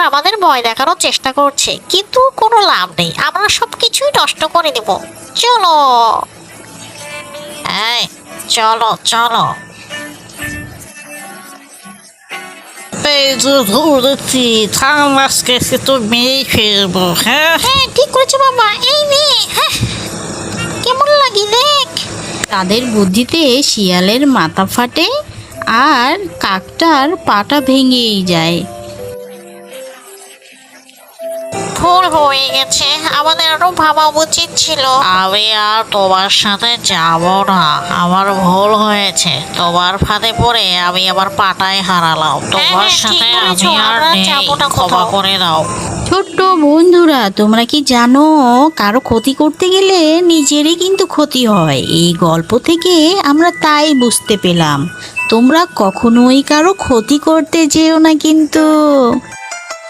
আমাদের ভয় দেখানোর চেষ্টা করছে, কিন্তু কোনো লাভ নেই, আমরা সবকিছুই নষ্ট করে দেব। চলো, এই চলো চলো। এই যে ধরেছি, থাম, আজকে সে তো মেরেই ফেলবো। হ্যাঁ, হ্যাঁ ঠিক করেছো বাবা, এই নে। হ্যাঁ, কেমন লাগে দেখ। তাদের বুদ্ধিতে শিয়ালের মাথা ফাটে আর কাকটার পাটা ভেঙেই যায়। ভুল হয়ে গেছে, আমাদের আরো ভাবা উচিত ছিল। আমি আর তোমার সাথে যাব না, আমার ভুল হয়েছে। তোমার ফাঁদে পড়ে আমি আমার পাটাই হারালাম। তোমার সাথে আমি আর নেই, ক্ষমা করে দাও। ছোট্ট বন্ধুরা, তোমরা কি জানো কারো ক্ষতি করতে গেলে নিজেরই কিন্তু ক্ষতি হয়? এই গল্প থেকে আমরা তাই বুঝতে পেলাম, তোমরা কখনোই কারো ক্ষতি করতে যেও না কিন্তু।